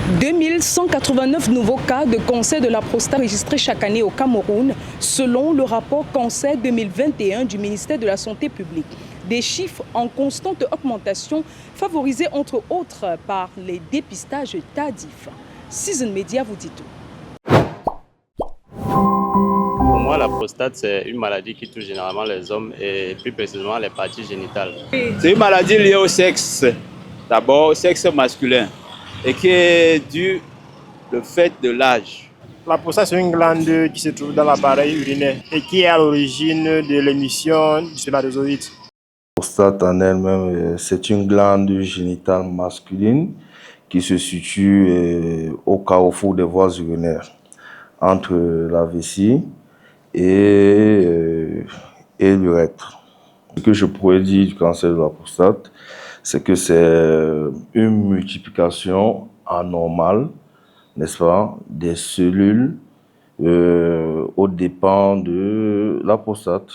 2189 nouveaux cas de cancer de la prostate enregistrés chaque année au Cameroun, selon le rapport Cancer 2021 du ministère de la Santé publique. Des chiffres en constante augmentation, favorisés entre autres par les dépistages tardifs. Season Media vous dit tout. Pour moi, la prostate, c'est une maladie qui touche généralement les hommes et plus précisément les parties génitales. C'est une maladie liée au sexe, d'abord au sexe masculin, et qui est due au fait de l'âge. La prostate, c'est une glande qui se trouve dans l'appareil urinaire et qui est à l'origine de l'émission du spermatozoïde. La prostate en elle-même, c'est une glande génitale masculine qui se situe au carrefour des voies urinaires, entre la vessie et l'urètre. Ce que je pourrais dire du cancer de la prostate, c'est que c'est une multiplication anormale, n'est-ce pas, des cellules aux dépens de la prostate.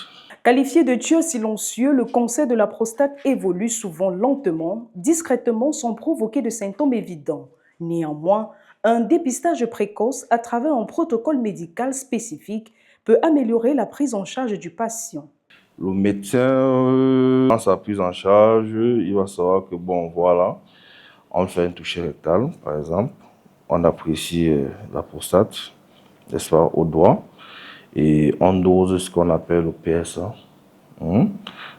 Qualifié de tueur silencieux, le cancer de la prostate évolue souvent lentement, discrètement, sans provoquer de symptômes évidents. Néanmoins, un dépistage précoce à travers un protocole médical spécifique peut améliorer la prise en charge du patient. Le médecin, dans sa prise en charge, il va savoir que, bon, voilà, on fait un toucher rectal, par exemple, on apprécie la prostate, n'est-ce pas, au doigt, et on dose ce qu'on appelle le PSA.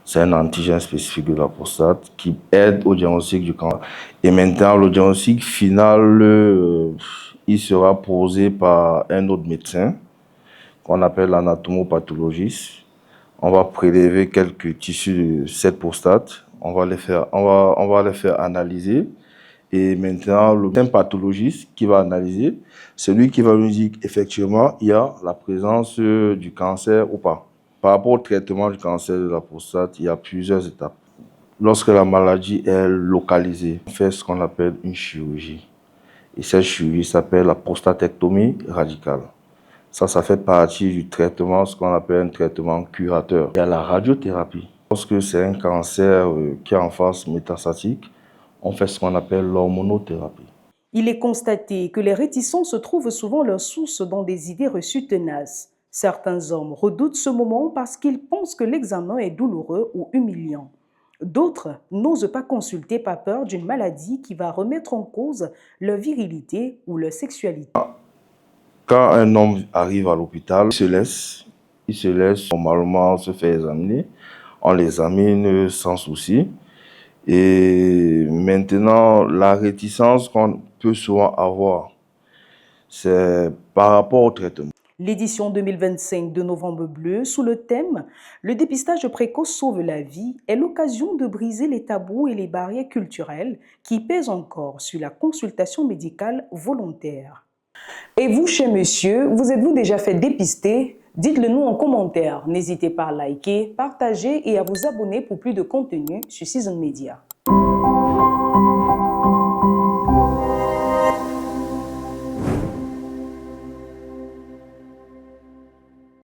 C'est un antigène spécifique de la prostate qui aide au diagnostic du cancer. Et maintenant, le diagnostic final, il sera posé par un autre médecin qu'on appelle l'anatomopathologiste. On va prélever quelques tissus de cette prostate, on va les faire analyser. Et maintenant, le même pathologiste qui va analyser, c'est lui qui va nous dire qu'effectivement, il y a la présence du cancer ou pas. Par rapport au traitement du cancer de la prostate, il y a plusieurs étapes. Lorsque la maladie est localisée, on fait ce qu'on appelle une chirurgie. Et cette chirurgie s'appelle la prostatectomie radicale. Ça fait partie du traitement, ce qu'on appelle un traitement curateur. Il y a la radiothérapie. Lorsque c'est un cancer qui est en phase métastatique, on fait ce qu'on appelle l'hormonothérapie. Il est constaté que les réticences trouvent souvent leur source dans des idées reçues tenaces. Certains hommes redoutent ce moment parce qu'ils pensent que l'examen est douloureux ou humiliant. D'autres n'osent pas consulter par peur d'une maladie qui va remettre en cause leur virilité ou leur sexualité. Quand un homme arrive à l'hôpital, il se laisse normalement se faire examiner. On l'examine sans souci. Et maintenant, la réticence qu'on peut souvent avoir, c'est par rapport au traitement. L'édition 2025 de Novembre Bleu, sous le thème « Le dépistage précoce sauve la vie » est l'occasion de briser les tabous et les barrières culturelles qui pèsent encore sur la consultation médicale volontaire. Et vous, cher monsieur, vous êtes-vous déjà fait dépister? Dites-le nous en commentaire. N'hésitez pas à liker, partager et à vous abonner pour plus de contenu sur Season Media.